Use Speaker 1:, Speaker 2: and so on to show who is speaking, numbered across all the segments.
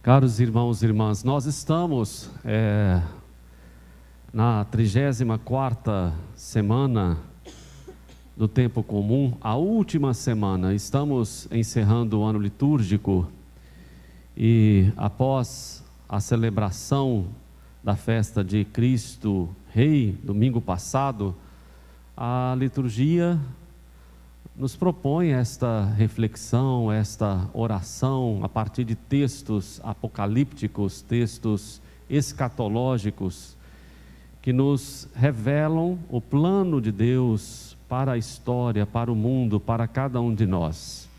Speaker 1: Caros irmãos e irmãs, nós estamos na 34ª semana do tempo comum, a última semana. Estamos encerrando o ano litúrgico e após a celebração da festa de Cristo Rei, domingo passado, a liturgia nos propõe esta reflexão, esta oração a partir de textos apocalípticos, textos escatológicos, que nos revelam o plano de Deus para a história, para o mundo, para cada um de nós.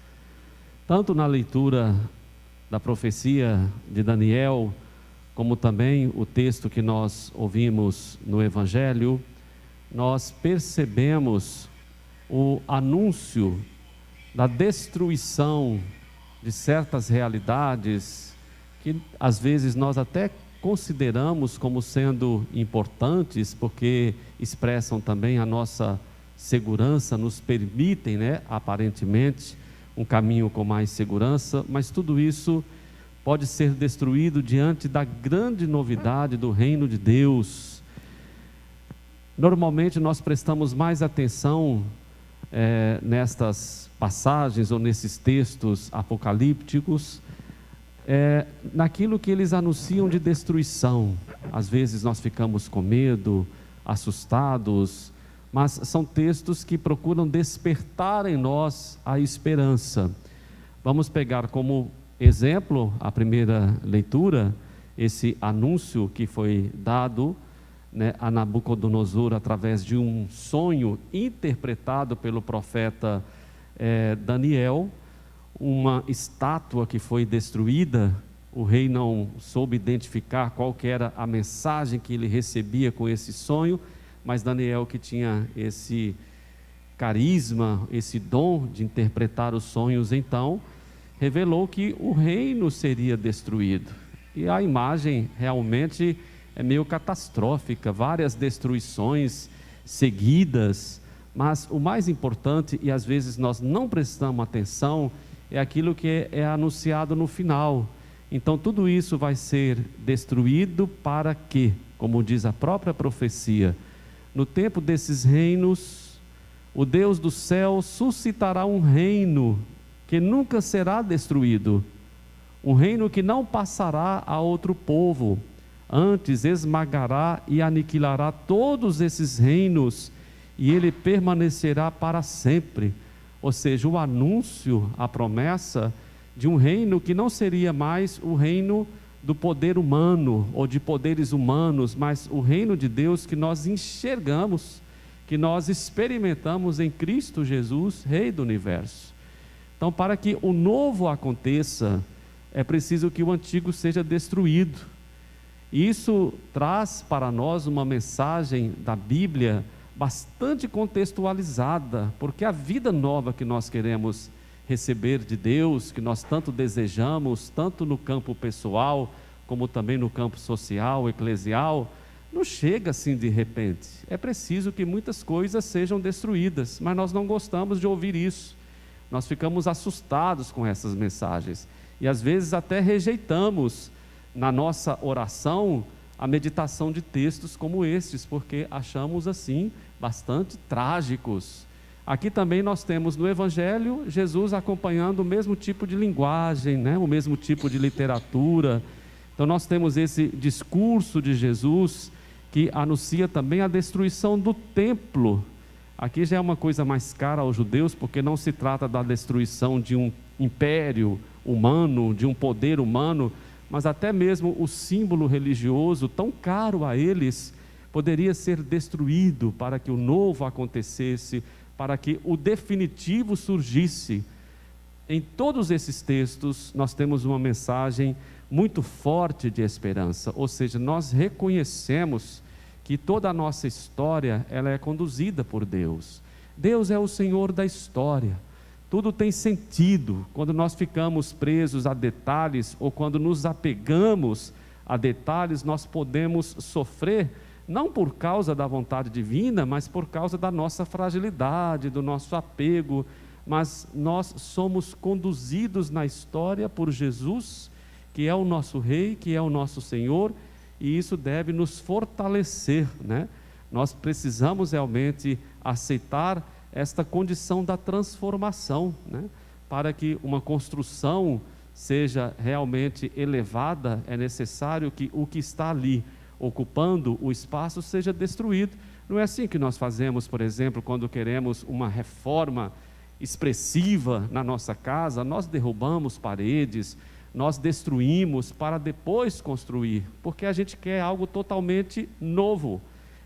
Speaker 1: Tanto na leitura da profecia de Daniel, como também o texto que nós ouvimos no Evangelho, nós percebemos o anúncio da destruição de certas realidades que às vezes nós até consideramos como sendo importantes, porque expressam também a nossa segurança, nos permitem, aparentemente, um caminho com mais segurança, mas tudo isso pode ser destruído diante da grande novidade do reino de Deus. Normalmente nós prestamos mais atenção nestas passagens ou nesses textos apocalípticos, naquilo que eles anunciam de destruição. Às vezes nós ficamos com medo, assustados, mas são textos que procuram despertar em nós a esperança. Vamos pegar como exemplo a primeira leitura, esse anúncio que foi dado a Nabucodonosor através de um sonho interpretado pelo profeta Daniel, uma estátua que foi destruída. O rei não soube identificar qual que era a mensagem que ele recebia com esse sonho, mas Daniel, que tinha esse carisma, esse dom de interpretar os sonhos, então revelou que o reino seria destruído. E a imagem realmente é meio catastrófica, várias destruições seguidas, mas o mais importante, e às vezes nós não prestamos atenção, é aquilo que é anunciado no final. Então tudo isso vai ser destruído para que, como diz a própria profecia, no tempo desses reinos, o Deus do céu suscitará um reino que nunca será destruído, um reino que não passará a outro povo, antes esmagará e aniquilará todos esses reinos, e ele permanecerá para sempre. Ou seja, o anúncio, a promessa de um reino que não seria mais o reino do poder humano, ou de poderes humanos, mas o reino de Deus que nós enxergamos, que nós experimentamos em Cristo Jesus, Rei do Universo. Então, para que o novo aconteça, é preciso que o antigo seja destruído. Isso traz para nós uma mensagem da Bíblia bastante contextualizada, porque a vida nova que nós queremos receber de Deus, que nós tanto desejamos, tanto no campo pessoal, como também no campo social, eclesial, não chega assim de repente. É preciso que muitas coisas sejam destruídas, mas nós não gostamos de ouvir isso. Nós ficamos assustados com essas mensagens e às vezes até rejeitamos na nossa oração a meditação de textos como estes, porque achamos assim bastante trágicos. Aqui também nós temos no Evangelho Jesus acompanhando o mesmo tipo de linguagem, o mesmo tipo de literatura. Então nós temos esse discurso de Jesus que anuncia também a destruição do templo. Aqui já é uma coisa mais cara aos judeus, porque não se trata da destruição de um império humano, de um poder humano, mas até mesmo o símbolo religioso, tão caro a eles, poderia ser destruído para que o novo acontecesse, para que o definitivo surgisse. Em todos esses textos, nós temos uma mensagem muito forte de esperança, ou seja, nós reconhecemos que toda a nossa história, ela é conduzida por Deus. Deus é o Senhor da história. Tudo tem sentido. Quando nós ficamos presos a detalhes, ou quando nos apegamos a detalhes, nós podemos sofrer, não por causa da vontade divina, mas por causa da nossa fragilidade, do nosso apego. Mas nós somos conduzidos na história por Jesus, que é o nosso Rei, que é o nosso Senhor, e isso deve nos fortalecer, né? Nós precisamos realmente aceitar esta condição da transformação, né? Para que uma construção seja realmente elevada, é necessário que o que está ali ocupando o espaço seja destruído. Não é assim que nós fazemos, por exemplo, quando queremos uma reforma expressiva na nossa casa, nós derrubamos paredes, nós destruímos para depois construir, porque a gente quer algo totalmente novo.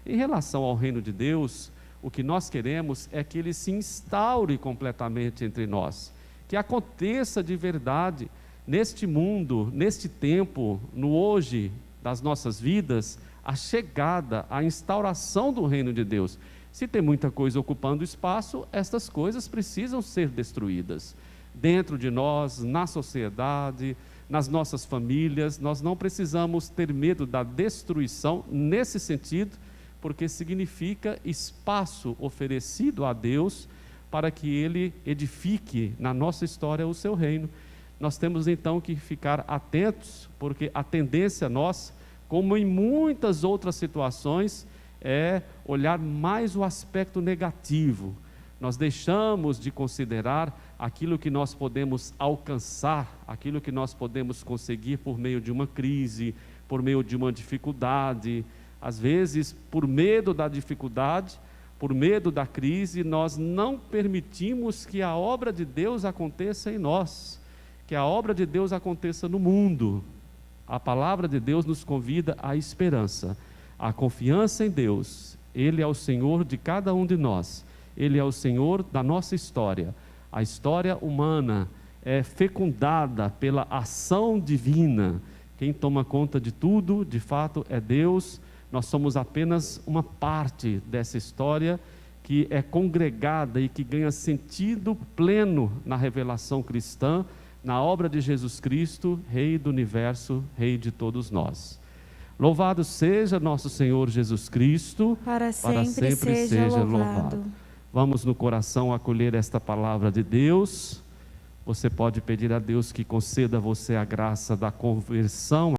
Speaker 1: Em relação ao reino de Deus, o que nós queremos é que ele se instaure completamente entre nós, que aconteça de verdade neste mundo, neste tempo, no hoje das nossas vidas, a chegada, a instauração do reino de Deus. Se tem muita coisa ocupando espaço, estas coisas precisam ser destruídas. Dentro de nós, na sociedade, nas nossas famílias, nós não precisamos ter medo da destruição nesse sentido, porque significa espaço oferecido a Deus para que Ele edifique na nossa história o seu reino. Nós temos então que ficar atentos, porque a tendência nossa, como em muitas outras situações, é olhar mais o aspecto negativo. Nós deixamos de considerar aquilo que nós podemos alcançar, aquilo que nós podemos conseguir por meio de uma crise, por meio de uma dificuldade. Às vezes, por medo da dificuldade, por medo da crise, nós não permitimos que a obra de Deus aconteça em nós, que a obra de Deus aconteça no mundo. A palavra de Deus nos convida à esperança, à confiança em Deus. Ele é o Senhor de cada um de nós, Ele é o Senhor da nossa história. A história humana é fecundada pela ação divina. Quem toma conta de tudo, de fato, é Deus. Nós somos apenas uma parte dessa história que é congregada e que ganha sentido pleno na revelação cristã, na obra de Jesus Cristo, Rei do universo, Rei de todos nós. Louvado seja nosso Senhor Jesus Cristo,
Speaker 2: para sempre seja louvado.
Speaker 1: Vamos no coração acolher esta palavra de Deus. Você pode pedir a Deus que conceda a você a graça da conversão,